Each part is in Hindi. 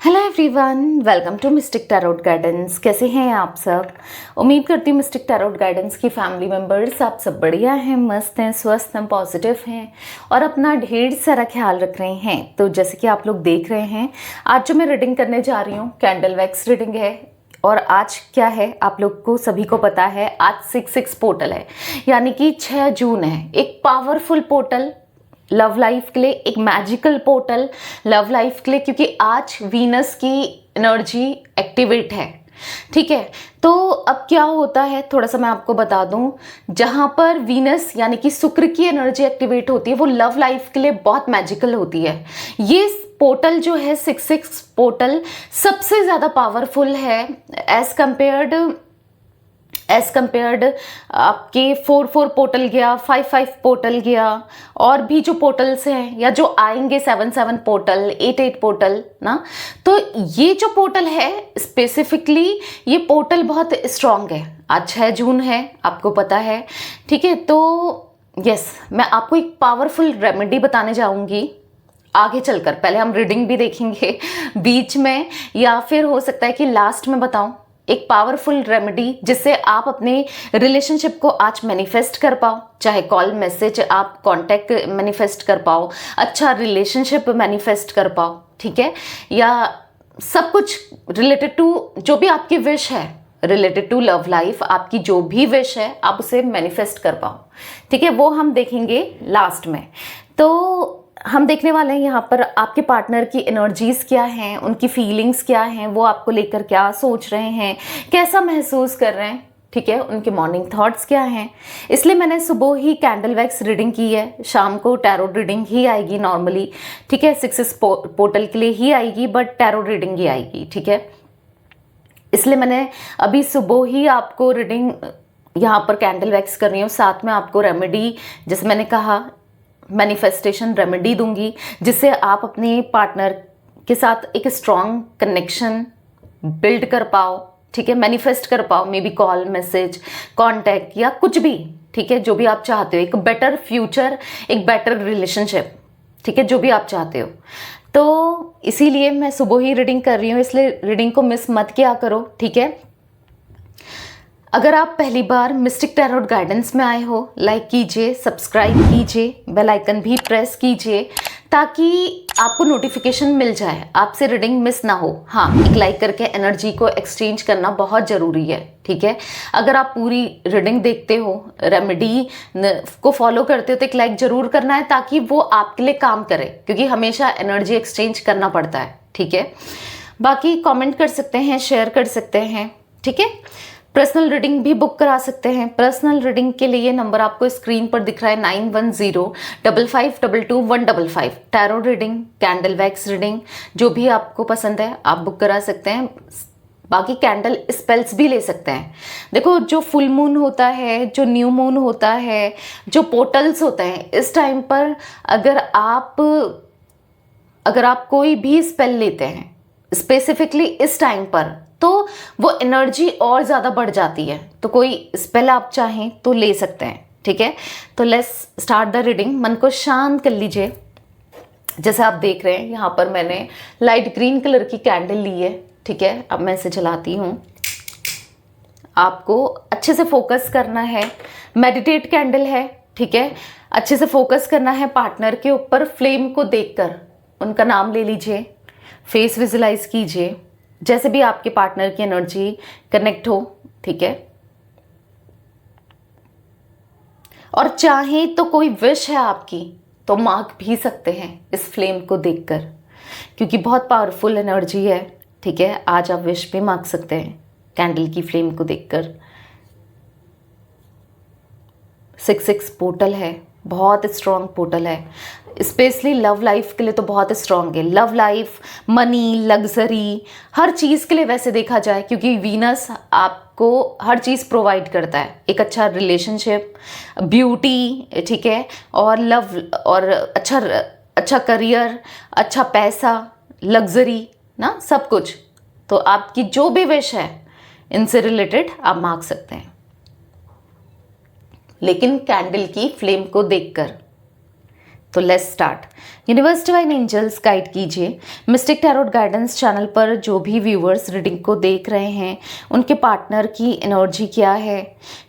Hello everyone, welcome to Mystic Tarot Guidance. कैसे हैं आप सब? उम्मीद करती हूँ मिस्टिक टैरोट गाइडेंस की फैमिली मेम्बर्स आप सब बढ़िया हैं, मस्त हैं, स्वस्थ हैं, पॉजिटिव हैं और अपना ढेर सारा ख्याल रख रहे हैं। तो जैसे कि आप लोग देख रहे हैं, आज जो मैं रीडिंग करने जा रही हूँ कैंडल वैक्स रीडिंग है। और आज क्या है आप लोग को सभी को पता है, आज 6/6 पोर्टल है, यानी कि 6 जून है। एक पावरफुल पोर्टल लव लाइफ के लिए, एक मैजिकल पोर्टल लव लाइफ के लिए, क्योंकि आज वीनस की एनर्जी एक्टिवेट है। ठीक है, तो अब क्या होता है थोड़ा सा मैं आपको बता दूं। जहां पर वीनस यानी कि शुक्र की एनर्जी एक्टिवेट होती है वो लव लाइफ के लिए बहुत मैजिकल होती है। ये पोर्टल जो है 6/6 पोर्टल सबसे ज़्यादा पावरफुल है एज कंपेयर्ड आपके 4/4 पोर्टल गया, 5/5 पोर्टल गया, और भी जो पोर्टल्स हैं या जो आएंगे 7/7 पोर्टल, 8/8 पोर्टल ना। तो ये जो पोर्टल है स्पेसिफिकली, ये पोर्टल बहुत स्ट्रांग है। आज 6 जून है, आपको पता है। ठीक है, तो यस, मैं आपको एक पावरफुल रेमेडी बताने जाऊंगी आगे चलकर। पहले हम रीडिंग भी देखेंगे बीच में, या फिर हो सकता है कि लास्ट में बताऊं एक पावरफुल रेमेडी जिससे आप अपने रिलेशनशिप को आज मैनिफेस्ट कर पाओ। चाहे कॉल मैसेज आप कांटेक्ट मैनिफेस्ट कर पाओ, अच्छा रिलेशनशिप मैनिफेस्ट कर पाओ, ठीक है, या सब कुछ रिलेटेड टू जो भी आपकी विश है, रिलेटेड टू लव लाइफ, आपकी जो भी विश है आप उसे मैनिफेस्ट कर पाओ। ठीक है, वो हम देखेंगे लास्ट में। तो हम देखने वाले हैं यहाँ पर आपके पार्टनर की एनर्जीज क्या हैं, उनकी फीलिंग्स क्या हैं, वो आपको लेकर क्या सोच रहे हैं, कैसा महसूस कर रहे हैं। ठीक है, उनके मॉर्निंग थॉट्स क्या हैं। इसलिए मैंने सुबह ही कैंडल वैक्स रीडिंग की है, शाम को टैरो रीडिंग ही आएगी नॉर्मली। ठीक है, 6/6 पोर्टल के लिए ही आएगी, बट टैरो रीडिंग ही आएगी। ठीक है, इसलिए मैंने अभी सुबह ही आपको रीडिंग यहाँ पर कैंडल वैक्स कर रही हूँ, साथ में आपको रेमेडी, जैसे मैंने कहा, मैनिफेस्टेशन रेमेडी दूंगी जिससे आप अपने पार्टनर के साथ एक स्ट्रॉन्ग कनेक्शन बिल्ड कर पाओ। ठीक है, मैनिफेस्ट कर पाओ, may be call message, contact या कुछ भी। ठीक है, जो भी आप चाहते हो, एक बेटर फ्यूचर, एक बेटर रिलेशनशिप। ठीक है, जो भी आप चाहते हो। तो इसीलिए मैं सुबह ही रीडिंग कर रही हूँ, इसलिए रीडिंग को मिस मत किया करो। ठीक है, अगर आप पहली बार मिस्टिक टैरोट गाइडेंस में आए हो, लाइक कीजिए, सब्सक्राइब कीजिए, बेल आइकन भी प्रेस कीजिए ताकि आपको नोटिफिकेशन मिल जाए, आपसे रीडिंग मिस ना हो। हाँ, एक लाइक करके एनर्जी को एक्सचेंज करना बहुत ज़रूरी है। ठीक है, अगर आप पूरी रीडिंग देखते हो, रेमेडी को फॉलो करते हो, तो एक लाइक ज़रूर करना है ताकि वो आपके लिए काम करे, क्योंकि हमेशा एनर्जी एक्सचेंज करना पड़ता है। ठीक है, बाकी कॉमेंट कर सकते हैं, शेयर कर सकते हैं। ठीक है, पर्सनल रीडिंग भी बुक करा सकते हैं। पर्सनल रीडिंग के लिए नंबर आपको स्क्रीन पर दिख रहा है, 9105522155। Tarot reading, candle wax reading, जो भी आपको पसंद है आप बुक करा सकते हैं। बाकी कैंडल स्पेल्स भी ले सकते हैं। देखो, जो फुल मून होता है, जो न्यू मून होता है, जो पोर्टल्स होते हैं, इस टाइम पर अगर आप कोई भी स्पेल लेते हैं स्पेसिफिकली इस टाइम पर, तो वो एनर्जी और ज़्यादा बढ़ जाती है। तो कोई स्पेल आप चाहें तो ले सकते हैं। ठीक है, तो लेट्स स्टार्ट द रीडिंग। मन को शांत कर लीजिए। जैसे आप देख रहे हैं यहाँ पर मैंने लाइट ग्रीन कलर की कैंडल ली है। ठीक है, अब मैं इसे जलाती हूँ। आपको अच्छे से फोकस करना है, मेडिटेट कैंडल है। ठीक है, अच्छे से फोकस करना है पार्टनर के ऊपर। फ्लेम को देखकर उनका नाम ले लीजिए, फेस विजुलाइज कीजिए, जैसे भी आपके पार्टनर की एनर्जी कनेक्ट हो। ठीक है, और चाहे तो कोई विश है आपकी तो मांग भी सकते हैं इस फ्लेम को देखकर, क्योंकि बहुत पावरफुल एनर्जी है। ठीक है, आज आप विश भी मांग सकते हैं कैंडल की फ्लेम को देखकर। 6/6 पोर्टल है, बहुत स्ट्रॉन्ग पोर्टल है, स्पेशली लव लाइफ के लिए तो बहुत स्ट्रॉन्ग है। लव लाइफ, मनी, लग्जरी, हर चीज़ के लिए वैसे देखा जाए, क्योंकि वीनस आपको हर चीज़ प्रोवाइड करता है। एक अच्छा रिलेशनशिप, ब्यूटी, ठीक है, और लव, और अच्छा करियर, अच्छा पैसा, लग्जरी ना, सब कुछ। तो आपकी जो भी विश है इनसे रिलेटेड आप मांग सकते हैं, लेकिन कैंडल की फ्लेम को देखकर। तो let's start. Universe divine angels guide कीजिए मिस्टिक टैरोट गाइडेंस चैनल पर जो भी व्यूअर्स रीडिंग को देख रहे हैं, उनके पार्टनर की एनर्जी क्या है,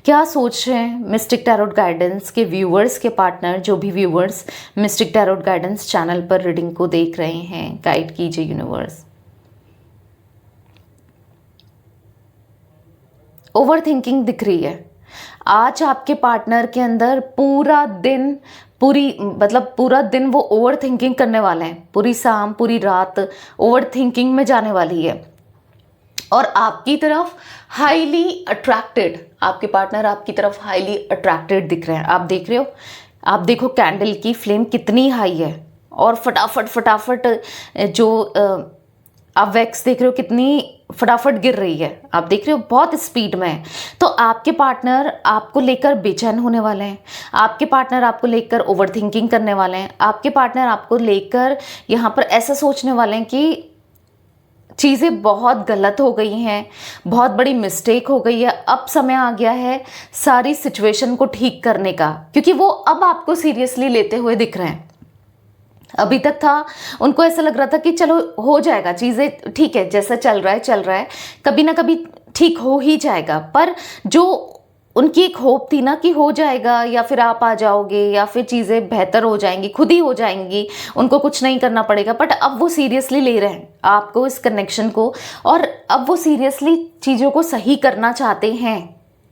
क्या सोच रहे हैं मिस्टिक टैरोट गाइडेंस के व्यूअर्स के पार्टनर, जो भी viewers mistake Tarot Guidance channel पर रीडिंग को देख रहे हैं, गाइड कीजिए यूनिवर्स। ओवर थिंकिंग दिख रही है आज आपके पार्टनर के अंदर। पूरा दिन पूरा दिन वो ओवर थिंकिंग करने वाले हैं। पूरी शाम पूरी रात ओवर थिंकिंग में जाने वाली है और आपकी तरफ हाईली अट्रैक्टेड, आपके पार्टनर आपकी तरफ हाईली अट्रैक्टेड दिख रहे हैं। आप देख रहे हो, आप देखो कैंडल की फ्लेम कितनी हाई है और फटाफट जो आप वैक्स देख रहे हो कितनी फटाफट गिर रही है। आप देख रहे हो बहुत स्पीड में है। तो आपके पार्टनर आपको लेकर बेचैन होने वाले हैं। आपके पार्टनर आपको लेकर ओवर थिंकिंग करने वाले हैं। आपके पार्टनर आपको लेकर यहाँ पर ऐसा सोचने वाले हैं कि चीज़ें बहुत गलत हो गई हैं, बहुत बड़ी मिस्टेक हो गई है, अब समय आ गया है सारी सिचुएशन को ठीक करने का, क्योंकि वो अब आपको सीरियसली लेते हुए दिख रहे हैं। अभी तक था उनको ऐसा लग रहा था कि चलो हो जाएगा, चीज़ें ठीक है, जैसा चल रहा है कभी ना कभी ठीक हो ही जाएगा। पर जो उनकी एक होप थी ना कि हो जाएगा, या फिर आप आ जाओगे, या फिर चीज़ें बेहतर हो जाएंगी, खुद ही हो जाएंगी, उनको कुछ नहीं करना पड़ेगा। बट अब वो सीरियसली ले रहे हैं आपको, इस कनेक्शन को, और अब वो सीरियसली चीज़ों को सही करना चाहते हैं।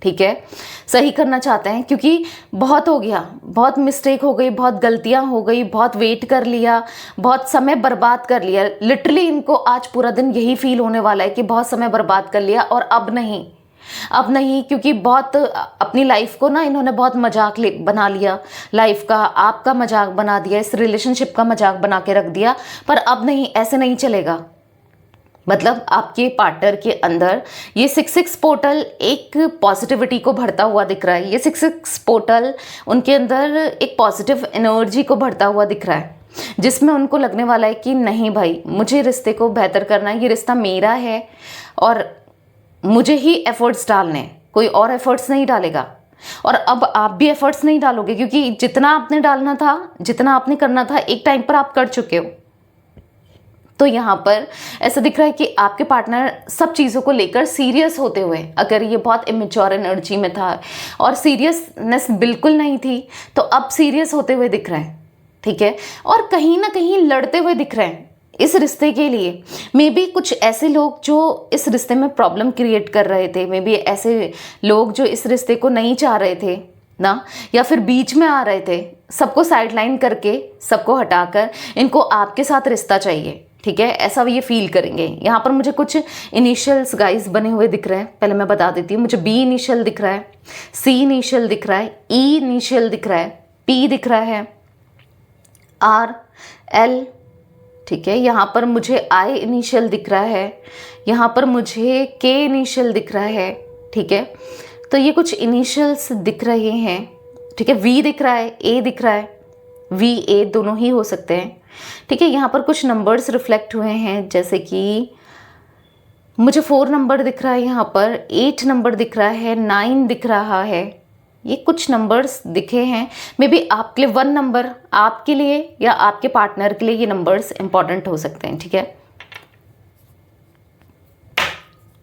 ठीक है, सही करना चाहते हैं क्योंकि बहुत हो गया, बहुत मिस्टेक हो गई, बहुत गलतियां हो गई, बहुत वेट कर लिया, बहुत समय बर्बाद कर लिया। लिटरली इनको आज पूरा दिन यही फील होने वाला है कि बहुत समय बर्बाद कर लिया और अब नहीं, क्योंकि बहुत अपनी लाइफ को ना इन्होंने बहुत मजाक बना लिया, लाइफ का आपका मजाक बना दिया, इस रिलेशनशिप का मजाक बना के रख दिया। पर अब नहीं, ऐसे नहीं चलेगा। मतलब आपके पार्टनर के अंदर ये 6-6 पोर्टल एक पॉजिटिविटी को भरता हुआ दिख रहा है। ये 6-6 पोर्टल उनके अंदर एक पॉजिटिव एनर्जी को भरता हुआ दिख रहा है, जिसमें उनको लगने वाला है कि नहीं भाई, मुझे रिश्ते को बेहतर करना है, ये रिश्ता मेरा है और मुझे ही एफर्ट्स डालने हैं, कोई और एफर्ट्स नहीं डालेगा। और अब आप भी एफर्ट्स नहीं डालोगे, क्योंकि जितना आपने डालना था, जितना आपने करना था, एक टाइम पर आप कर चुके हो। तो यहाँ पर ऐसा दिख रहा है कि आपके पार्टनर सब चीज़ों को लेकर सीरियस होते हुए, अगर ये बहुत इमेच्योर एनर्जी में था और सीरियसनेस बिल्कुल नहीं थी, तो अब सीरियस होते हुए दिख रहे हैं। ठीक है, और कहीं ना कहीं लड़ते हुए दिख रहे हैं इस रिश्ते के लिए। मे बी कुछ ऐसे लोग जो इस रिश्ते में प्रॉब्लम क्रिएट कर रहे थे, मे बी ऐसे लोग जो इस रिश्ते को नहीं चाह रहे थे ना, या फिर बीच में आ रहे थे, सबको साइडलाइन करके, सबको हटाकर इनको आपके साथ रिश्ता चाहिए। ठीक है, ऐसा ये फील करेंगे। यहाँ पर मुझे कुछ इनिशियल्स गाइस बने हुए दिख रहे हैं, पहले मैं बता देती हूँ। मुझे B इनिशियल दिख रहा है, C इनिशियल दिख रहा है, E इनिशियल दिख रहा है, P दिख रहा है, R, L। ठीक है, यहाँ पर मुझे I इनिशियल दिख रहा है, यहाँ पर मुझे K इनिशियल दिख रहा है। ठीक है, तो ये कुछ इनिशियल्स दिख रहे हैं। ठीक है, V दिख रहा है, A दिख रहा है, V A दोनों ही हो सकते हैं। ठीक है, यहाँ पर कुछ नंबर्स रिफ्लेक्ट हुए हैं, जैसे कि मुझे 4 नंबर दिख रहा है, यहाँ पर 8 नंबर दिख रहा है, 9 दिख रहा है। ये कुछ नंबर्स दिखे हैं। मे बी आपके लिए 1 नंबर, आपके लिए या आपके पार्टनर के लिए ये नंबर्स इंपॉर्टेंट हो सकते हैं। ठीक है,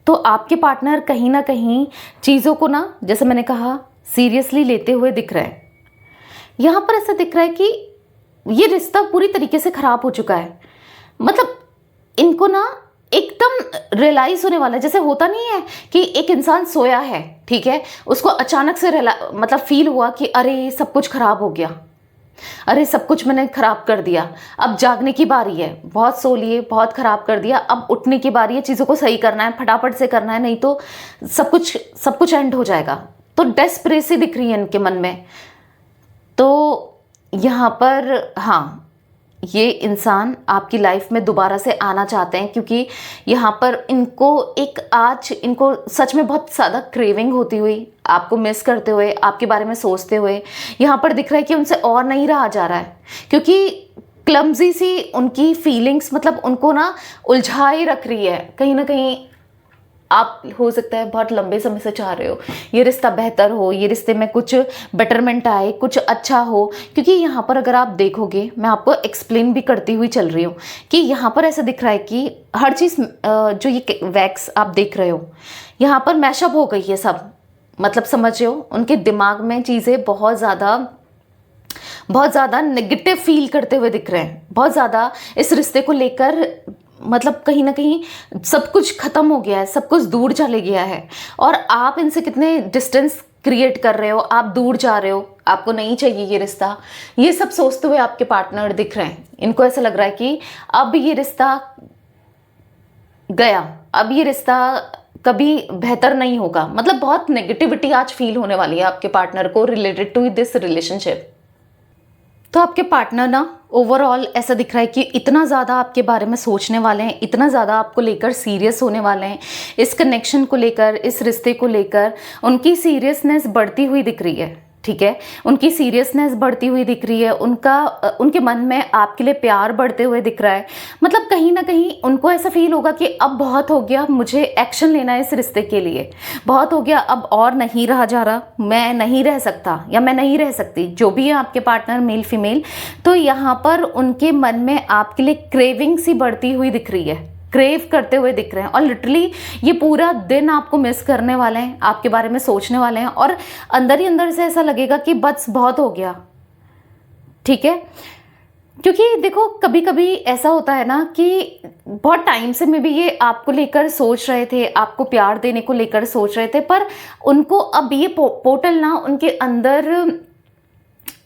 तो आपके पार्टनर कहीं ना कहीं चीज़ों को ना, जैसे मैंने कहा, सीरियसली लेते हुए दिख रहे हैं। यहाँ पर ऐसा दिख रहा है कि ये रिश्ता पूरी तरीके से खराब हो चुका है। मतलब इनको ना एकदम रियलाइज होने वाला है, जैसे होता नहीं है कि एक इंसान सोया है, ठीक है, उसको अचानक से मतलब फील हुआ कि अरे सब कुछ खराब हो गया, अरे सब कुछ मैंने खराब कर दिया, अब जागने की बारी है, बहुत सो लिए, बहुत खराब कर दिया, अब उठने की बारी है, चीज़ों को सही करना है, फटाफट से करना है, नहीं तो सब कुछ एंड हो जाएगा। तो डेस्परेसी दिख रही है इनके मन में। तो यहाँ पर हाँ, ये इंसान आपकी लाइफ में दोबारा से आना चाहते हैं, क्योंकि यहाँ पर इनको सच में बहुत ज़्यादा क्रेविंग होती हुई, आपको मिस करते हुए, आपके बारे में सोचते हुए यहाँ पर दिख रहा है कि उनसे और नहीं रहा जा रहा है, क्योंकि क्लमजी सी उनकी फीलिंग्स, मतलब उनको ना उलझाए रख रही है कहीं ना कहीं। आप हो सकता है बहुत लंबे समय से चाह रहे हो ये रिश्ता बेहतर हो, ये रिश्ते में कुछ बेटरमेंट आए, कुछ अच्छा हो। क्योंकि यहाँ पर अगर आप देखोगे, मैं आपको एक्सप्लेन भी करती हुई चल रही हूँ कि यहाँ पर ऐसा दिख रहा है कि हर चीज़ जो ये वैक्स आप देख रहे हो यहाँ पर मैशअप हो गई है सब। मतलब समझ रहे हो, उनके दिमाग में चीज़ें बहुत ज़्यादा नेगेटिव फील करते हुए दिख रहे हैं, बहुत ज़्यादा इस रिश्ते को लेकर। मतलब कहीं ना कहीं सब कुछ खत्म हो गया है, सब कुछ दूर चले गया है, और आप इनसे कितने डिस्टेंस क्रिएट कर रहे हो, आप दूर जा रहे हो, आपको नहीं चाहिए ये रिश्ता। ये सब सोचते हुए आपके पार्टनर दिख रहे हैं। इनको ऐसा लग रहा है कि अब ये रिश्ता गया, अब ये रिश्ता कभी बेहतर नहीं होगा। मतलब बहुत नेगेटिविटी आज फील होने वाली है आपके पार्टनर को रिलेटेड टू दिस रिलेशनशिप। तो आपके पार्टनर ना ओवरऑल ऐसा दिख रहा है कि इतना ज़्यादा आपके बारे में सोचने वाले हैं, इतना ज़्यादा आपको लेकर सीरियस होने वाले हैं, इस कनेक्शन को लेकर, इस रिश्ते को लेकर उनकी सीरियसनेस बढ़ती हुई दिख रही है। ठीक है, उनकी सीरियसनेस बढ़ती हुई दिख रही है, उनके मन में आपके लिए प्यार बढ़ते हुए दिख रहा है। मतलब कहीं ना कहीं उनको ऐसा फील होगा कि अब बहुत हो गया, मुझे एक्शन लेना है इस रिश्ते के लिए, बहुत हो गया, अब और नहीं रहा जा रहा, मैं नहीं रह सकता या मैं नहीं रह सकती, जो भी है आपके पार्टनर मेल फीमेल। तो यहाँ पर उनके मन में आपके लिए क्रेविंग सी बढ़ती हुई दिख रही है, क्रेव करते हुए दिख रहे हैं, और लिटरली ये पूरा दिन आपको मिस करने वाले हैं, आपके बारे में सोचने वाले हैं, और अंदर ही अंदर से ऐसा लगेगा कि बस बहुत हो गया। ठीक है, क्योंकि देखो कभी कभी ऐसा होता है ना कि बहुत टाइम से में भी ये आपको लेकर सोच रहे थे, आपको प्यार देने को लेकर सोच रहे थे, पर उनको अब ये पोर्टल ना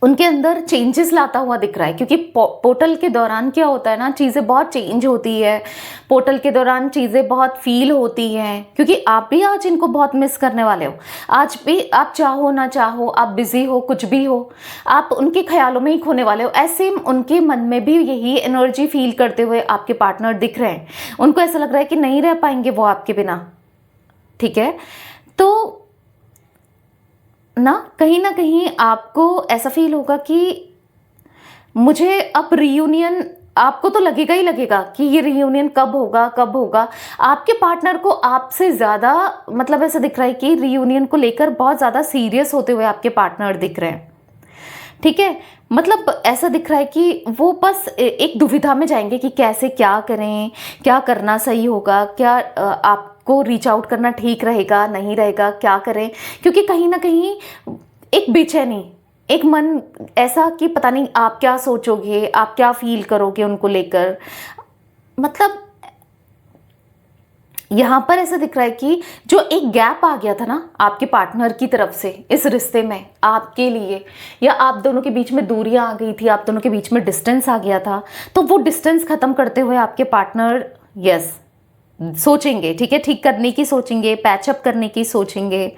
उनके अंदर चेंजेस लाता हुआ दिख रहा है। क्योंकि पोर्टल के दौरान क्या होता है ना, चीज़ें बहुत चेंज होती है, पोर्टल के दौरान चीज़ें बहुत फील होती हैं। क्योंकि आप भी आज इनको बहुत मिस करने वाले हो, आज भी आप चाहो ना चाहो, आप बिजी हो, कुछ भी हो, आप उनके ख्यालों में ही खोने वाले हो। ऐसे उनके मन में भी यही एनर्जी फील करते हुए आपके पार्टनर दिख रहे हैं। उनको ऐसा लग रहा है कि नहीं रह पाएंगे वो आपके बिना। ठीक है, तो ना कहीं आपको ऐसा फील होगा कि मुझे अब रियूनियन, आपको तो लगेगा ही लगेगा कि ये रियूनियन कब होगा कब होगा। आपके पार्टनर को आपसे ज़्यादा मतलब ऐसा दिख रहा है कि रियूनियन को लेकर बहुत ज़्यादा सीरियस होते हुए आपके पार्टनर दिख रहे हैं। ठीक है, मतलब ऐसा दिख रहा है कि वो बस एक दुविधा में जाएंगे कि कैसे क्या करें, क्या करना सही होगा, क्या आपको रीच आउट करना ठीक रहेगा नहीं रहेगा, क्या करें। क्योंकि कहीं ना कहीं एक बेचैनी, एक मन ऐसा कि पता नहीं आप क्या सोचोगे, आप क्या फील करोगे उनको लेकर। मतलब यहाँ पर ऐसा दिख रहा है कि जो एक गैप आ गया था ना आपके पार्टनर की तरफ से इस रिश्ते में आपके लिए, या आप दोनों के बीच में दूरियां आ गई थी, आप दोनों के बीच में डिस्टेंस आ गया था, तो वो डिस्टेंस खत्म करते हुए आपके पार्टनर यस सोचेंगे। ठीक है, ठीक करने की सोचेंगे, पैचअप करने की सोचेंगे।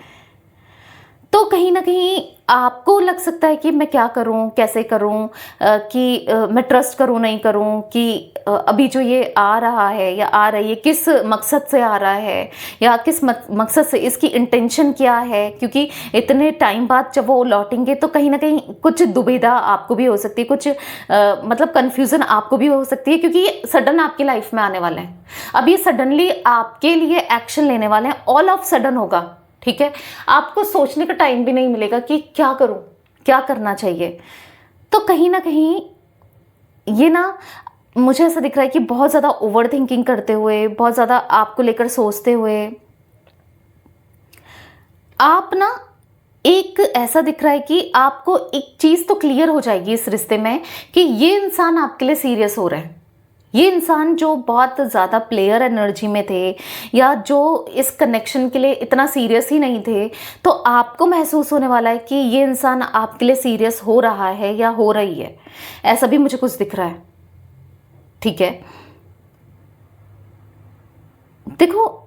तो कहीं ना कहीं आपको लग सकता है कि मैं क्या करूं, कैसे करूं, कि मैं ट्रस्ट करूं नहीं करूं, कि अभी जो ये आ रहा है या आ रही है किस मकसद से आ रहा है, या किस मकसद से, इसकी इंटेंशन क्या है। क्योंकि इतने टाइम बाद जब वो लौटेंगे तो कहीं ना कहीं कुछ दुविधा आपको भी हो सकती है, कुछ मतलब कन्फ्यूज़न आपको भी हो सकती है, क्योंकि ये सडन आपकी लाइफ में आने वाले हैं। अब ये सडनली आपके लिए एक्शन लेने वाले हैं, ऑल ऑफ सडन होगा। ठीक है, आपको सोचने का टाइम भी नहीं मिलेगा कि क्या करूं, क्या करना चाहिए। तो कहीं ना कहीं ये ना मुझे ऐसा दिख रहा है कि बहुत ज़्यादा ओवर थिंकिंग करते हुए, बहुत ज़्यादा आपको लेकर सोचते हुए आप ना, एक ऐसा दिख रहा है कि आपको एक चीज़ तो क्लियर हो जाएगी इस रिश्ते में कि ये इंसान आपके लिए सीरियस हो रहा है। ये इंसान जो बहुत ज़्यादा प्लेयर एनर्जी में थे, या जो इस कनेक्शन के लिए इतना सीरियस ही नहीं थे, तो आपको महसूस होने वाला है कि ये इंसान आपके लिए सीरियस हो रहा है या हो रही है। ऐसा भी मुझे कुछ दिख रहा है। ठीक है, देखो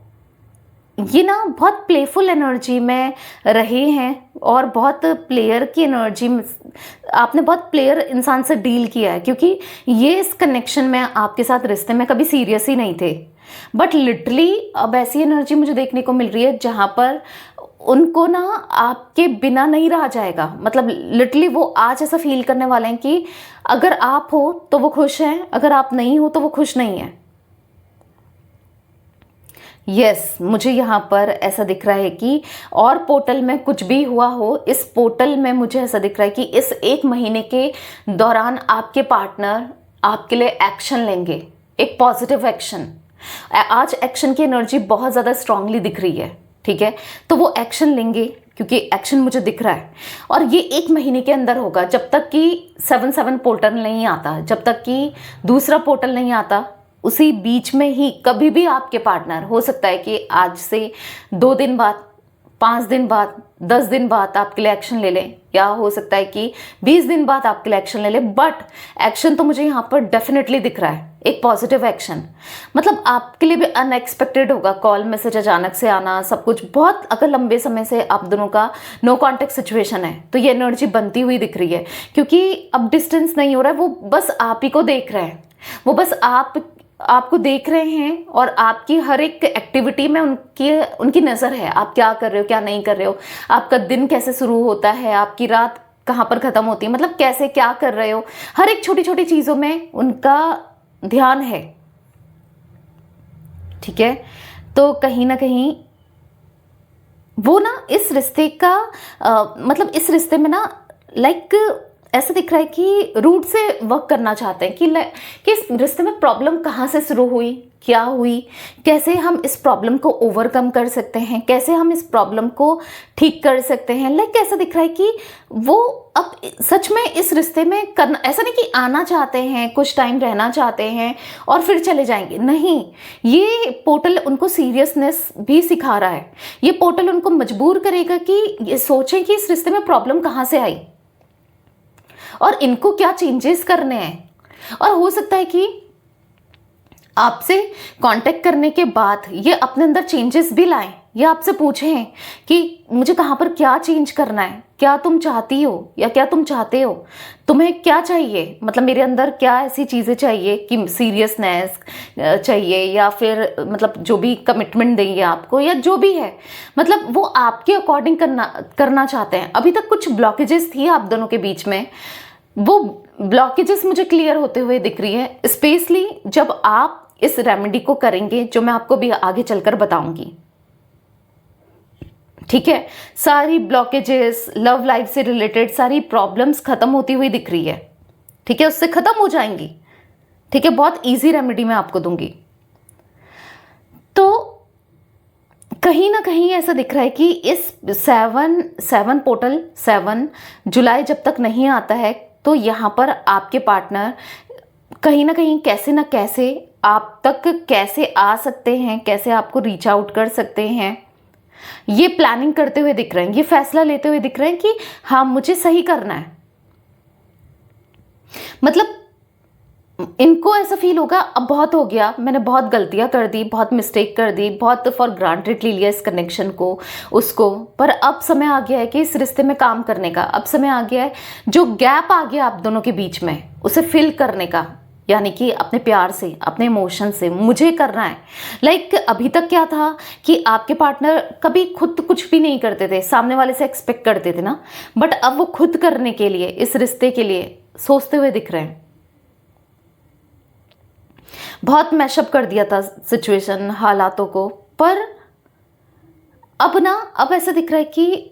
ये ना बहुत प्लेफुल एनर्जी में रहे हैं, और बहुत प्लेयर की एनर्जी में आपने बहुत प्लेयर इंसान से डील किया है। क्योंकि ये इस कनेक्शन में आपके साथ रिश्ते में कभी सीरियस ही नहीं थे, बट लिटरली अब ऐसी एनर्जी मुझे देखने को मिल रही है जहाँ पर उनको ना आपके बिना नहीं रहा जाएगा। मतलब लिटरली वो आज ऐसा फील करने वाले हैं कि अगर आप हो तो वो खुश हैं, अगर आप नहीं हो तो वो खुश नहीं है। यस, मुझे यहाँ पर ऐसा दिख रहा है कि और पोर्टल में कुछ भी हुआ हो, इस पोर्टल में मुझे ऐसा दिख रहा है कि इस 1 महीने के दौरान आपके पार्टनर आपके लिए एक्शन लेंगे, एक पॉजिटिव एक्शन। आज एक्शन की एनर्जी बहुत ज़्यादा स्ट्रांगली दिख रही है, ठीक है। तो वो एक्शन लेंगे क्योंकि एक्शन मुझे दिख रहा है, और ये 1 महीने के अंदर होगा, जब तक कि 7-7 पोर्टल नहीं आता, जब तक कि दूसरा पोर्टल नहीं आता, उसी बीच में ही कभी भी आपके पार्टनर, हो सकता है कि आज से 2 दिन बाद, 5 दिन बाद, 10 दिन बाद आपके लिए एक्शन ले लें, या हो सकता है कि 20 दिन बाद आपके लिए एक्शन ले लें, बट एक्शन तो मुझे यहाँ पर डेफिनेटली दिख रहा है, एक पॉजिटिव एक्शन। मतलब आपके लिए भी अनएक्सपेक्टेड होगा, कॉल मैसेज अचानक से आना, सब कुछ बहुत, अगर लंबे समय से आप दोनों का नो कॉन्टेक्ट सिचुएशन है तो ये एनर्जी बनती हुई दिख रही है, क्योंकि अब डिस्टेंस नहीं हो रहा है, वो बस आप ही को देख रहे हैं, वो बस आपको देख रहे हैं, और आपकी हर एक एक्टिविटी में उनकी नज़र है, आप क्या कर रहे हो, क्या नहीं कर रहे हो, आपका दिन कैसे शुरू होता है, आपकी रात कहाँ पर ख़त्म होती है, मतलब कैसे क्या कर रहे हो, हर एक छोटी छोटी चीज़ों में उनका ध्यान है, ठीक है। तो कहीं ना कहीं वो ना इस रिश्ते का मतलब इस रिश्ते में ना लाइक ऐसा दिख रहा है कि रूट से वर्क करना चाहते हैं कि इस रिश्ते में प्रॉब्लम कहाँ से शुरू हुई, क्या हुई, कैसे हम इस प्रॉब्लम को ओवरकम कर सकते हैं, कैसे हम इस प्रॉब्लम को ठीक कर सकते हैं। लाइक ऐसा दिख रहा है कि वो अब सच में इस रिश्ते में करना, ऐसा नहीं कि आना चाहते हैं, कुछ टाइम रहना चाहते हैं और फिर चले जाएंगे, नहीं। ये पोर्टल उनको सीरियसनेस भी सिखा रहा है, ये पोर्टल उनको मजबूर करेगा कि ये सोचें कि इस रिश्ते में प्रॉब्लम कहाँ से आई और इनको क्या चेंजेस करने हैं। और हो सकता है कि आपसे कांटेक्ट करने के बाद ये अपने अंदर चेंजेस भी लाएं, ये आपसे पूछें कि मुझे कहाँ पर क्या चेंज करना है, क्या तुम चाहती हो या क्या तुम चाहते हो, तुम्हें क्या चाहिए, मतलब मेरे अंदर क्या ऐसी चीज़ें चाहिए कि सीरियसनेस चाहिए, या फिर मतलब जो भी कमिटमेंट देंगे आपको या जो भी है, मतलब वो आपके अकॉर्डिंग करना चाहते हैं। अभी तक कुछ ब्लॉकेजेस थी आप दोनों के बीच में, वो ब्लॉकेजेस मुझे क्लियर होते हुए दिख रही है, स्पेशली जब आप इस रेमेडी को करेंगे, जो मैं आपको भी आगे चलकर बताऊंगी, ठीक है। सारी ब्लॉकेजेस, लव लाइफ से रिलेटेड सारी प्रॉब्लम्स खत्म होती हुई दिख रही है, ठीक है, उससे खत्म हो जाएंगी, ठीक है। बहुत इजी रेमेडी मैं आपको दूंगी। तो कहीं ना कहीं ऐसा दिख रहा है कि इस 7 पोर्टल 7 जुलाई जब तक नहीं आता है, तो यहाँ पर आपके पार्टनर कहीं ना कहीं कैसे ना कैसे आप तक कैसे आ सकते हैं, कैसे आपको रीच आउट कर सकते हैं, ये प्लानिंग करते हुए दिख रहे हैं, ये फैसला लेते हुए दिख रहे हैं कि हाँ मुझे सही करना है। मतलब इनको ऐसा फील होगा अब बहुत हो गया, मैंने बहुत गलतियां कर दी, बहुत मिस्टेक कर दी, बहुत फॉर ग्रांटेड ले लिया इस कनेक्शन को, उसको, पर अब समय आ गया है कि इस रिश्ते में काम करने का, अब समय आ गया है, जो गैप आ गया आप दोनों के बीच में उसे फिल करने का, यानी कि अपने प्यार से, अपने इमोशन से मुझे करना है। लाइक अभी तक क्या था कि आपके पार्टनर कभी खुद कुछ भी नहीं करते थे, सामने वाले से एक्सपेक्ट करते थे ना, बट अब वो खुद करने के लिए, इस रिश्ते के लिए सोचते हुए दिख रहे हैं। बहुत मैशअप कर दिया था सिचुएशन, हालातों को, पर अब ऐसा दिख रहा है कि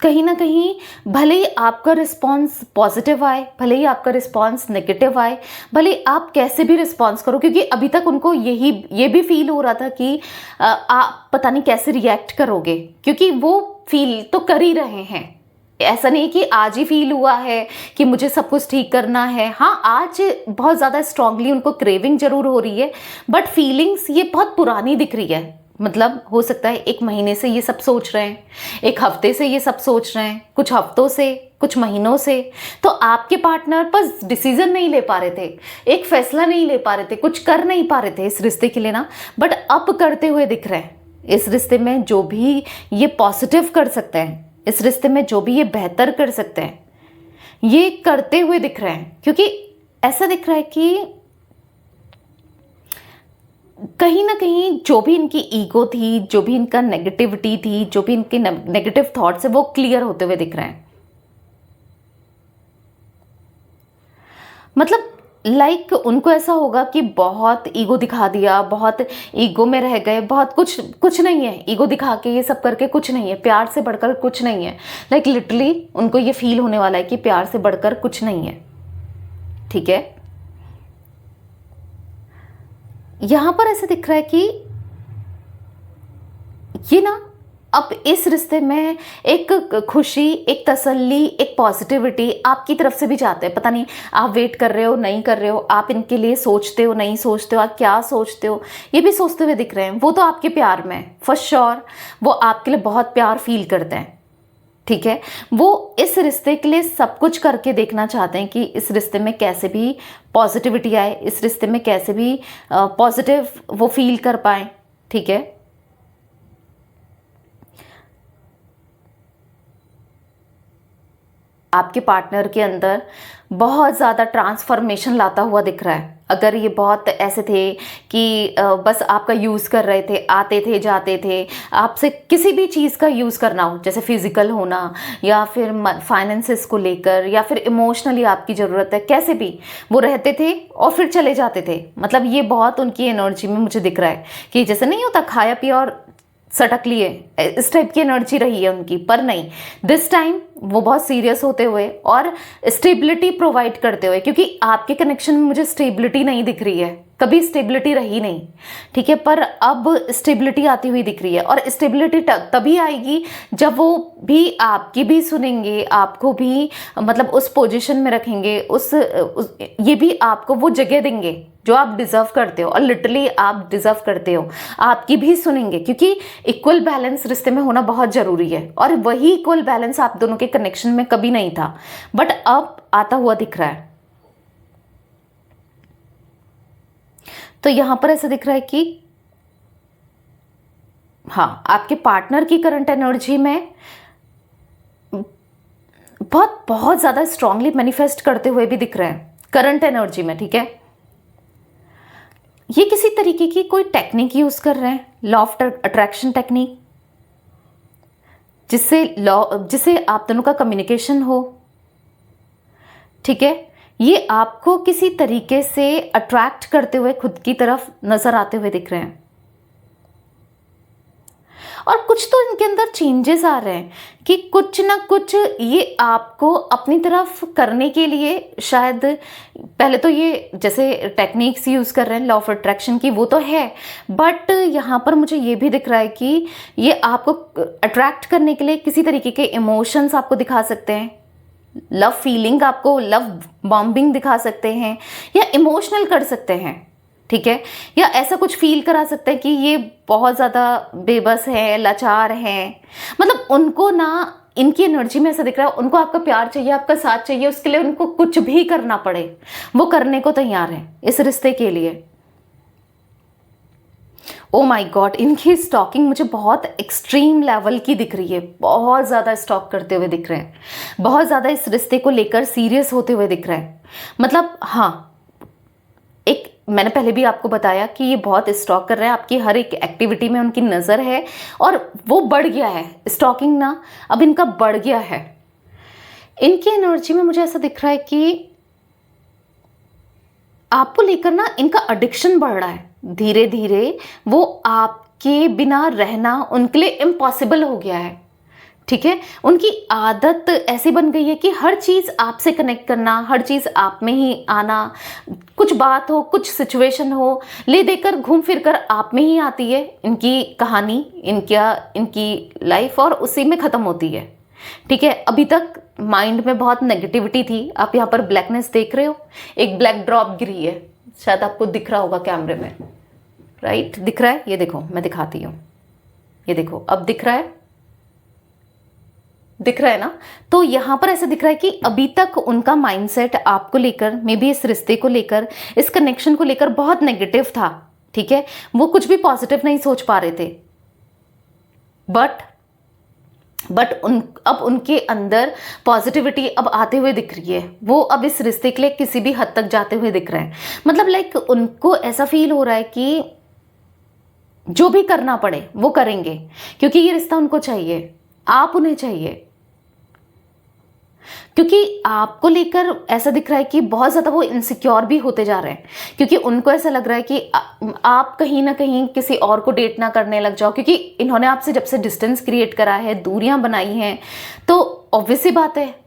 कहीं ना कहीं भले ही आपका रिस्पॉन्स पॉजिटिव आए, भले ही आपका रिस्पॉन्स नेगेटिव आए, भले ही आप कैसे भी रिस्पॉन्स करो, क्योंकि अभी तक उनको ये भी फील हो रहा था कि आप पता नहीं कैसे रिएक्ट करोगे, क्योंकि वो फील तो कर ही रहे हैं। ऐसा नहीं कि आज ही फील हुआ है कि मुझे सब कुछ ठीक करना है। हाँ, आज बहुत ज़्यादा स्ट्रांगली उनको क्रेविंग जरूर हो रही है, बट फीलिंग्स ये बहुत पुरानी दिख रही है। मतलब हो सकता है 1 महीने से ये सब सोच रहे हैं, 1 हफ्ते से ये सब सोच रहे हैं, कुछ हफ्तों से, कुछ महीनों से। तो आपके पार्टनर बस डिसीजन नहीं ले पा रहे थे, एक फैसला नहीं ले पा रहे थे, कुछ कर नहीं पा रहे थे इस रिश्ते के लिए ना, बट अब करते हुए दिख रहे हैं। इस रिश्ते में जो भी ये पॉजिटिव कर सकते हैं, इस रिश्ते में जो भी ये बेहतर कर सकते हैं, ये करते हुए दिख रहे हैं। क्योंकि ऐसा दिख रहा है कि कहीं ना कहीं जो भी इनकी ईगो थी, जो भी इनका नेगेटिविटी थी, जो भी इनके नेगेटिव थॉट्स है, वो क्लियर होते हुए दिख रहे हैं। मतलब लाइक उनको ऐसा होगा कि बहुत ईगो दिखा दिया, बहुत ईगो में रह गए, बहुत कुछ नहीं है, ईगो दिखा के ये सब करके कुछ नहीं है, प्यार से बढ़कर कुछ नहीं है। लाइक लिटरली उनको ये फील होने वाला है कि प्यार से बढ़कर कुछ नहीं है। ठीक है, यहां पर ऐसे दिख रहा है कि ये ना अब इस रिश्ते में एक खुशी, एक तसल्ली, एक पॉजिटिविटी आपकी तरफ से भी चाहते हैं। पता नहीं आप वेट कर रहे हो, नहीं कर रहे हो, आप इनके लिए सोचते हो, नहीं सोचते हो, आप क्या सोचते हो, ये भी सोचते हुए दिख रहे हैं। वो तो आपके प्यार में फॉर श्योर वो आपके लिए बहुत प्यार फील करते हैं। ठीक है, वो इस रिश्ते के लिए सब कुछ करके देखना चाहते हैं कि इस रिश्ते में कैसे भी पॉजिटिविटी आए, इस रिश्ते में कैसे भी पॉजिटिव वो फील कर पाए। ठीक है, आपके पार्टनर के अंदर बहुत ज़्यादा ट्रांसफॉर्मेशन लाता हुआ दिख रहा है। अगर ये बहुत ऐसे थे कि बस आपका यूज़ कर रहे थे, आते थे जाते थे, आपसे किसी भी चीज़ का यूज़ करना हो, जैसे फिजिकल होना या फिर फाइनेंसेस को लेकर या फिर इमोशनली आपकी ज़रूरत है, कैसे भी वो रहते थे और फिर चले जाते थे। मतलब ये बहुत उनकी एनर्जी में मुझे दिख रहा है कि जैसे नहीं होता खाया पिया और सटक लिए, इस टाइप की एनर्जी रही है उनकी। पर नहीं, दिस टाइम वो बहुत सीरियस होते हुए और स्टेबिलिटी प्रोवाइड करते हुए, क्योंकि आपके कनेक्शन में मुझे स्टेबिलिटी नहीं दिख रही है, कभी स्टेबिलिटी रही नहीं। ठीक है, पर अब स्टेबिलिटी आती हुई दिख रही है और स्टेबिलिटी तभी आएगी जब वो भी आपकी भी सुनेंगे, आपको भी मतलब उस पोजीशन में रखेंगे, ये भी आपको वो जगह देंगे जो आप डिजर्व करते हो, और लिटरली आप डिजर्व करते हो, आपकी भी सुनेंगे, क्योंकि इक्वल बैलेंस रिश्ते में होना बहुत जरूरी है। और वही इक्वल बैलेंस आप दोनों के कनेक्शन में कभी नहीं था, बट अब आता हुआ दिख रहा है। तो यहां पर ऐसा दिख रहा है कि हाँ, आपके पार्टनर की करंट एनर्जी में बहुत बहुत ज्यादा स्ट्रांगली मैनिफेस्ट करते हुए भी दिख रहे हैं करंट एनर्जी में। ठीक है, ये किसी तरीके की कोई टेक्निक यूज कर रहे हैं, लॉ ऑफ अट्रैक्शन टेक्निक, जिससे आप दोनों का कम्युनिकेशन हो। ठीक है, ये आपको किसी तरीके से अट्रैक्ट करते हुए खुद की तरफ नजर आते हुए दिख रहे हैं, और कुछ तो इनके अंदर चेंजेस आ रहे हैं कि कुछ ना कुछ ये आपको अपनी तरफ करने के लिए, शायद पहले तो ये जैसे टेक्निक्स यूज कर रहे हैं लॉ ऑफ अट्रैक्शन की, वो तो है, बट यहाँ पर मुझे ये भी दिख रहा है कि ये आपको अट्रैक्ट करने के लिए किसी तरीके के इमोशंस आपको दिखा सकते हैं, लव फीलिंग, आपको लव बॉम्बिंग दिखा सकते हैं या इमोशनल कर सकते हैं। ठीक है, या ऐसा कुछ फील करा सकते हैं कि ये बहुत ज़्यादा बेबस है, लाचार है। मतलब उनको ना, इनकी एनर्जी में ऐसा दिख रहा है उनको आपका प्यार चाहिए, आपका साथ चाहिए, उसके लिए उनको कुछ भी करना पड़े वो करने को तैयार है इस रिश्ते के लिए। ओ माई गॉड, इनकी स्टॉकिंग मुझे बहुत एक्सट्रीम लेवल की दिख रही है, बहुत ज़्यादा स्टॉक करते हुए दिख रहे हैं, बहुत ज़्यादा इस रिश्ते को लेकर सीरियस होते हुए दिख रहे हैं। मतलब हाँ, एक मैंने पहले भी आपको बताया कि ये बहुत स्टॉक कर रहे हैं, आपकी हर एक एक्टिविटी में उनकी नज़र है, और वो बढ़ गया है स्टॉकिंग ना, अब इनका बढ़ गया है। इनकी एनर्जी में मुझे ऐसा दिख रहा है कि आपको लेकर ना इनका एडिक्शन बढ़ रहा है, धीरे धीरे वो आपके बिना रहना उनके लिए इम्पॉसिबल हो गया है। ठीक है, उनकी आदत ऐसी बन गई है कि हर चीज़ आपसे कनेक्ट करना, हर चीज़ आप में ही आना, कुछ बात हो, कुछ सिचुएशन हो, ले देकर घूम फिर कर आप में ही आती है इनकी कहानी, इनकी लाइफ, और उसी में ख़त्म होती है। ठीक है, अभी तक माइंड में बहुत नेगेटिविटी थी, आप यहाँ पर ब्लैकनेस देख रहे हो, एक ब्लैक ड्रॉप गिरी है, शायद आपको दिख रहा होगा कैमरे में, राइट, दिख रहा है, ये देखो मैं दिखाती हूँ, ये देखो अब दिख रहा है ना। तो यहां पर ऐसा दिख रहा है कि अभी तक उनका माइंडसेट आपको लेकर, मे बी इस रिश्ते को लेकर, इस कनेक्शन को लेकर बहुत नेगेटिव था। ठीक है, वो कुछ भी पॉजिटिव नहीं सोच पा रहे थे, बट अब उनके अंदर पॉजिटिविटी अब आते हुए दिख रही है, वो अब इस रिश्ते के लिए किसी भी हद तक जाते हुए दिख रहे हैं। मतलब लाइक उनको ऐसा फील हो रहा है कि जो भी करना पड़े वो करेंगे, क्योंकि ये रिश्ता उनको चाहिए, आप उन्हें चाहिए। क्योंकि आपको लेकर ऐसा दिख रहा है कि बहुत ज़्यादा वो इनसिक्योर भी होते जा रहे हैं, क्योंकि उनको ऐसा लग रहा है कि आप कहीं ना कहीं किसी और को डेट ना करने लग जाओ, क्योंकि इन्होंने आपसे जब से डिस्टेंस क्रिएट करा है, दूरियां बनाई हैं, तो ऑब्वियस सी बात है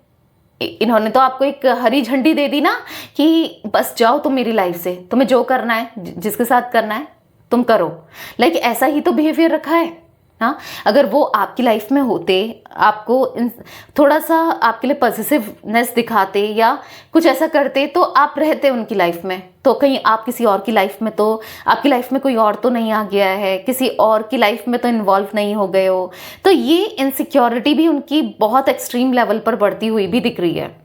इन्होंने तो आपको एक हरी झंडी दे दी ना कि बस जाओ तुम मेरी लाइफ से, तुम्हें जो करना है, जिसके साथ करना है तुम करो। लाइक ऐसा ही तो बिहेवियर रखा है। हाँ, अगर वो आपकी लाइफ में होते, आपको थोड़ा सा आपके लिए पॉजिटिवनेस दिखाते या कुछ ऐसा करते, तो आप रहते उनकी लाइफ में। तो कहीं आप किसी और की लाइफ में, तो आपकी लाइफ में कोई और तो नहीं आ गया है, किसी और की लाइफ में तो इन्वॉल्व नहीं हो गए हो। तो ये इनसिक्योरिटी भी उनकी बहुत एक्सट्रीम लेवल पर बढ़ती हुई भी दिख रही है।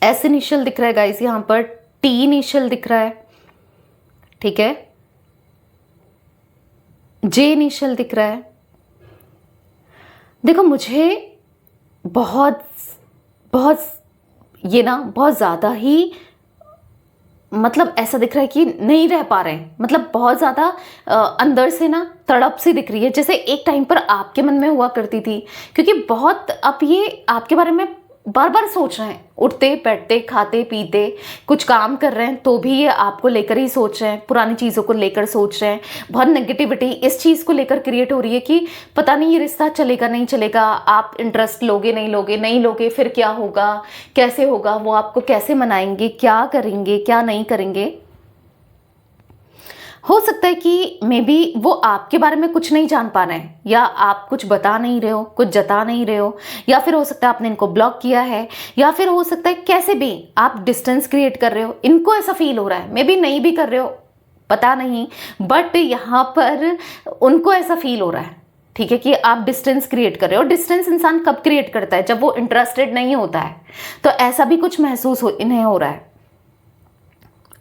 एस इनिशियल दिख रहा है गाइस, यहाँ पर टी इनिशियल दिख रहा है, ठीक है, जे इनिशियल दिख रहा है। देखो मुझे बहुत बहुत ये ना बहुत ज़्यादा ही मतलब ऐसा दिख रहा है कि नहीं रह पा रहे हैं, मतलब बहुत ज़्यादा अंदर से ना तड़प सी दिख रही है, जैसे एक टाइम पर आपके मन में हुआ करती थी। क्योंकि बहुत अब ये आपके बारे में बार बार सोच रहे हैं, उठते बैठते खाते पीते कुछ काम कर रहे हैं तो भी ये आपको लेकर ही सोच रहे हैं, पुरानी चीज़ों को लेकर सोच रहे हैं। बहुत नेगेटिविटी इस चीज़ को लेकर क्रिएट हो रही है कि पता नहीं ये रिश्ता चलेगा नहीं चलेगा, आप इंटरेस्ट लोगे नहीं लोगे, नहीं लोगे फिर क्या होगा, कैसे होगा, वो आपको कैसे मनाएंगे, क्या करेंगे क्या नहीं करेंगे। हो सकता है कि मे बी वो आपके बारे में कुछ नहीं जान पा रहे हैं, या आप कुछ बता नहीं रहे हो, कुछ जता नहीं रहे हो, या फिर हो सकता है आपने इनको ब्लॉक किया है, या फिर हो सकता है कैसे भी आप डिस्टेंस क्रिएट कर रहे हो। इनको ऐसा फील हो रहा है, मे बी नहीं भी कर रहे हो, पता नहीं, बट यहाँ पर उनको ऐसा फील हो रहा है, ठीक है, कि आप डिस्टेंस क्रिएट कर रहे हो। डिस्टेंस इंसान कब क्रिएट करता है? जब वो इंटरेस्टेड नहीं होता है। तो ऐसा भी कुछ महसूस इन्हें हो रहा है।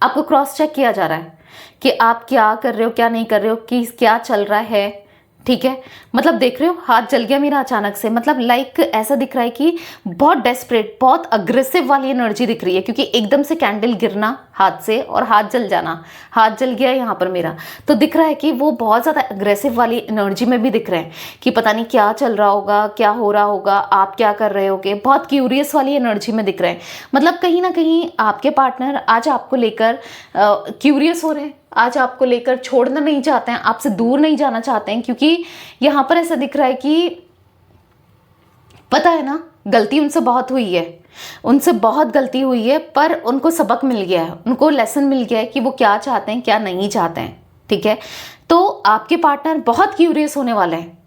आपको क्रॉस चेक किया जा रहा है कि आप क्या कर रहे हो क्या नहीं कर रहे हो, कि क्या चल रहा है, ठीक है। मतलब देख रहे हो हाथ जल गया मेरा अचानक से, मतलब लाइक ऐसा दिख रहा है कि बहुत डेस्परेट, बहुत अग्रेसिव वाली एनर्जी दिख रही है, क्योंकि एकदम से कैंडल गिरना हाथ से और हाथ जल जाना, हाथ जल गया यहाँ पर मेरा, तो दिख रहा है कि वो बहुत ज़्यादा अग्रेसिव वाली एनर्जी में भी दिख रहे हैं कि पता नहीं क्या चल रहा होगा, क्या हो रहा होगा, आप क्या कर रहे होगे, बहुत क्यूरियस वाली एनर्जी में दिख रहे हैं। मतलब कहीं ना कहीं आपके पार्टनर आज आपको लेकर क्यूरियस हो रहे हैं, आज आपको लेकर छोड़ना नहीं चाहते हैं, आपसे दूर नहीं जाना चाहते हैं, क्योंकि यहाँ पर ऐसा दिख रहा है कि पता है ना गलती उनसे बहुत हुई है, उनसे बहुत गलती हुई है, पर उनको सबक मिल गया है, उनको लेसन मिल गया है कि वो क्या चाहते हैं क्या नहीं चाहते हैं, ठीक है। तो आपके पार्टनर बहुत क्यूरियस होने वाले हैं,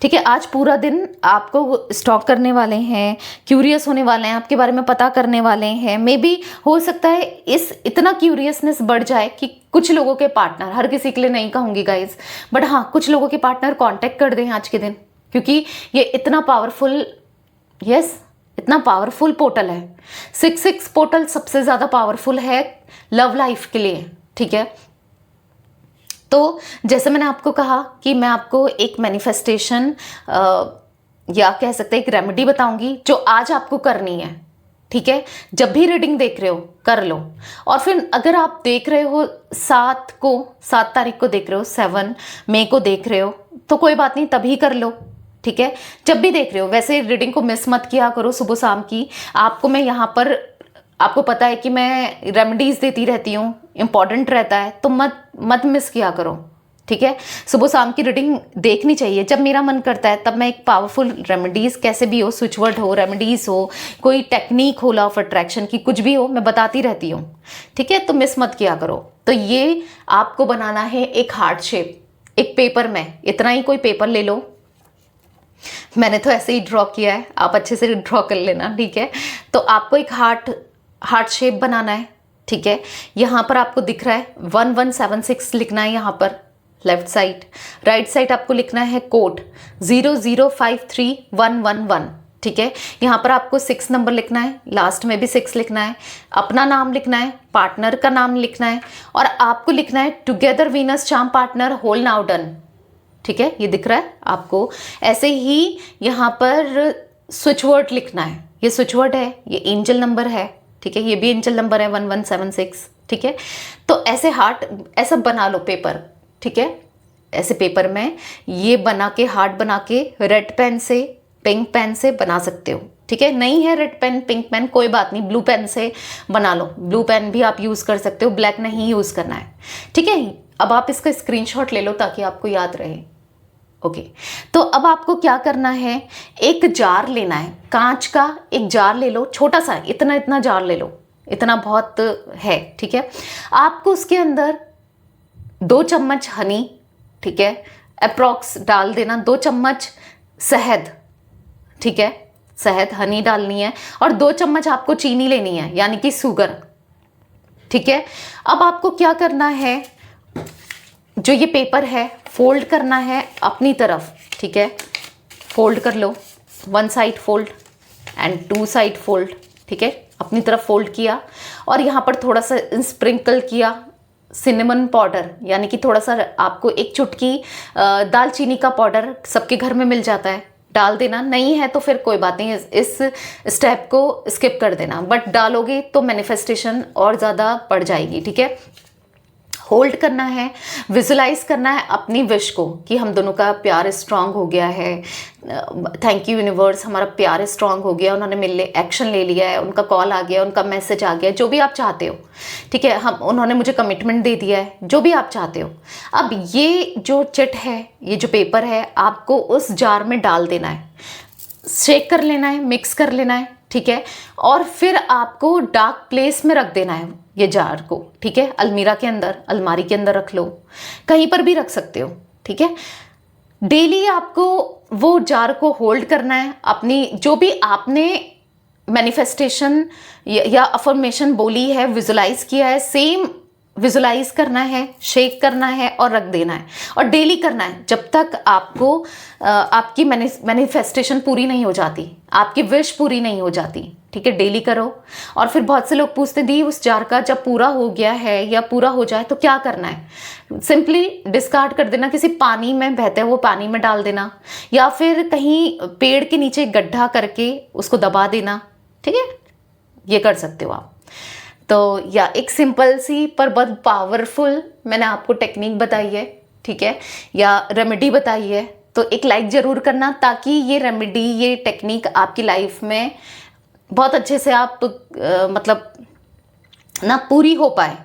ठीक है। आज पूरा दिन आपको स्टॉक करने वाले हैं, क्यूरियस होने वाले हैं, आपके बारे में पता करने वाले हैं। मे बी हो सकता है इस इतना क्यूरियसनेस बढ़ जाए कि कुछ लोगों के पार्टनर, हर किसी के लिए नहीं कहूँगी गाइज, बट हाँ कुछ लोगों के पार्टनर कांटेक्ट कर दें आज के दिन, क्योंकि ये इतना पावरफुल, यस इतना पावरफुल पोर्टल है। 6 पोर्टल सबसे ज़्यादा पावरफुल है लव लाइफ के लिए, ठीक है। तो जैसे मैंने आपको कहा कि मैं आपको एक मैनिफेस्टेशन या कह सकते हैं एक रेमेडी बताऊंगी जो आज आपको करनी है, ठीक है। जब भी रीडिंग देख रहे हो कर लो, और फिर अगर आप देख रहे हो 7 तारीख को देख रहे हो, 7 मई को देख रहे हो, तो कोई बात नहीं तभी कर लो, ठीक है। जब भी देख रहे हो, वैसे रीडिंग को मिस मत किया करो सुबह शाम की। आपको मैं यहाँ पर, आपको पता है कि मैं रेमेडीज देती रहती हूँ, इंपॉर्टेंट रहता है, तो मत मिस किया करो, ठीक है। सुबह शाम की रीडिंग देखनी चाहिए। जब मेरा मन करता है तब मैं एक पावरफुल रेमेडीज, कैसे भी हो, स्विच वर्ड हो, रेमेडीज हो, कोई टेक्निक हो लॉ ऑफ अट्रैक्शन की, कुछ भी हो, मैं बताती रहती हूँ, ठीक है। तो मिस मत किया करो। तो ये आपको बनाना है एक हार्ट शेप, एक पेपर में, इतना ही कोई पेपर ले लो, मैंने तो ऐसे ही ड्रॉ किया है, आप अच्छे से ड्रॉ कर लेना, ठीक है। तो आपको एक हार्ट शेप बनाना है, ठीक है। यहाँ पर आपको दिख रहा है 1176 लिखना है, यहाँ पर लेफ्ट साइड, राइट साइड आपको लिखना है कोड 0053111, ठीक है। यहाँ पर आपको 6 नंबर लिखना है, लास्ट में भी 6 लिखना है, अपना नाम लिखना है, पार्टनर का नाम लिखना है, और आपको लिखना है together Venus charm partner whole now done, ठीक है। ये दिख रहा है आपको। ऐसे ही यहाँ पर स्विच वर्ड लिखना है, ये स्विच वर्ड है, ये एंजल नंबर है, ठीक है, ये भी एंजल नंबर है 1176, ठीक है। तो ऐसे हार्ट ऐसा बना लो पेपर, ठीक है, ऐसे पेपर में ये बना के, हार्ट बना के रेड पेन से, पिंक पेन से बना सकते हो। ठीक है, नहीं है रेड पेन, पिंक पेन, कोई बात नहीं, ब्लू पेन से बना लो। ब्लू पेन भी आप यूज़ कर सकते हो, ब्लैक नहीं यूज़ करना है। ठीक है, अब आप इसका स्क्रीनशॉट ले लो ताकि आपको याद रहे। ओके, तो अब आपको क्या करना है, एक जार लेना है, कांच का एक जार ले लो, छोटा सा, इतना इतना जार ले लो, इतना बहुत है। ठीक है, आपको उसके अंदर 2 चम्मच हनी, ठीक है, अप्रॉक्स डाल देना, 2 चम्मच शहद, ठीक है, शहद हनी डालनी है, और 2 चम्मच आपको चीनी लेनी है, यानी कि शुगर। ठीक है, अब आपको क्या करना है, जो ये पेपर है फोल्ड करना है अपनी तरफ। ठीक है, फोल्ड कर लो, 1 side fold and 2 side fold. ठीक है, अपनी तरफ फोल्ड किया और यहाँ पर थोड़ा सा स्प्रिंकल किया सिनेमन पाउडर, यानी कि थोड़ा सा आपको एक चुटकी दालचीनी का पाउडर सबके घर में मिल जाता है, डाल देना। नहीं है तो फिर कोई बात नहीं, इस स्टेप को स्किप कर देना, बट डालोगे तो मैनिफेस्टेशन और ज़्यादा बढ़ जाएगी। ठीक है, होल्ड करना है, विजुलाइज करना है अपनी विश को कि हम दोनों का प्यार स्ट्रांग हो गया है, थैंक यू यूनिवर्स, हमारा प्यार स्ट्रांग हो गया, उन्होंने मेरे लिए एक्शन ले लिया है, उनका कॉल आ गया, उनका मैसेज आ गया, जो भी आप चाहते हो। ठीक है, उन्होंने मुझे कमिटमेंट दे दिया है, जो भी आप चाहते हो। अब ये जो चिट है, ये जो पेपर है, आपको उस जार में डाल देना है, शेक कर लेना है, मिक्स कर लेना है। ठीक है, और फिर आपको डार्क प्लेस में रख देना है ये जार को। ठीक है, अलमीरा के अंदर, अलमारी के अंदर रख लो, कहीं पर भी रख सकते हो। ठीक है, डेली आपको वो जार को होल्ड करना है, अपनी जो भी आपने मैनिफेस्टेशन या अफर्मेशन बोली है, विजुलाइज किया है, सेम विजुलाइज करना है, शेक करना है और रख देना है, और डेली करना है जब तक आपको आपकी मैनिफेस्टेशन पूरी नहीं हो जाती, आपकी विश पूरी नहीं हो जाती। ठीक है, डेली करो। और फिर बहुत से लोग पूछते दी उस जार का जब पूरा हो गया है या पूरा हो जाए तो क्या करना है, सिंपली डिस्कार्ड कर देना, किसी पानी में बहते हुए पानी में डाल देना, या फिर कहीं पेड़ के नीचे गड्ढा करके उसको दबा देना। ठीक है, ये कर सकते हो आप। तो या एक सिंपल सी पर बहुत पावरफुल मैंने आपको टेक्निक बताई है। ठीक है, या रेमेडी बताई है, तो एक लाइक ज़रूर करना ताकि ये रेमेडी, ये टेक्निक आपकी लाइफ में बहुत अच्छे से आप मतलब ना पूरी हो पाए।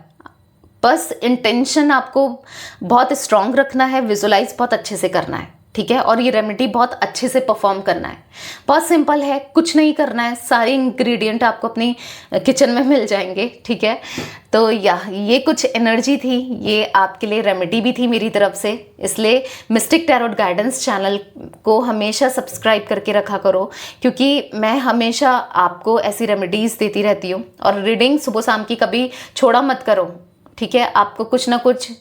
बस इंटेंशन आपको बहुत स्ट्रांग रखना है, विजुलाइज बहुत अच्छे से करना है। ठीक है, और ये रेमेडी बहुत अच्छे से परफॉर्म करना है। बहुत सिंपल है, कुछ नहीं करना है, सारे इंग्रेडिएंट आपको अपनी किचन में मिल जाएंगे। ठीक है, तो ये कुछ एनर्जी थी, ये आपके लिए रेमेडी भी थी मेरी तरफ से। इसलिए मिस्टिक टैरोट गाइडेंस चैनल को हमेशा सब्सक्राइब करके रखा करो, क्योंकि मैं हमेशा आपको ऐसी रेमेडीज़ देती रहती हूँ। और रीडिंग सुबह शाम की कभी छोड़ा मत करो। ठीक है, आपको कुछ ना कुछ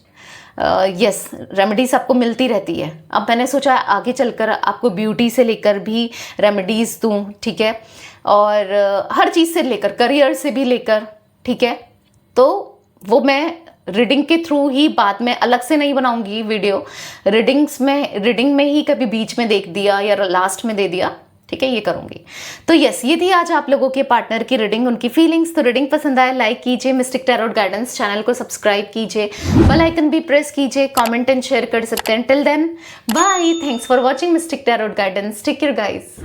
यस रेमेडीज़ आपको मिलती रहती है। अब मैंने सोचा आगे चलकर आपको ब्यूटी से लेकर भी रेमेडीज़ दूँ। ठीक है, और हर चीज़ से लेकर, करियर से भी लेकर। ठीक है, तो वो मैं रीडिंग के थ्रू ही, बाद में अलग से नहीं बनाऊंगी वीडियो। रीडिंग में ही कभी बीच में देख दिया या लास्ट में दे दिया। ठीक है, ये करूंगी। तो यस, ये थी आज आप लोगों के पार्टनर की रीडिंग, उनकी फीलिंग्स। तो रीडिंग पसंद आए लाइक कीजिए, मिस्टिक टैरोट गाइडेंस चैनल को सब्सक्राइब कीजिए, बेल आइकन भी प्रेस कीजिए, कमेंट एंड शेयर कर सकते हैं। Till then bye, thanks for watching Mystic Tarot Guidance, take care guys.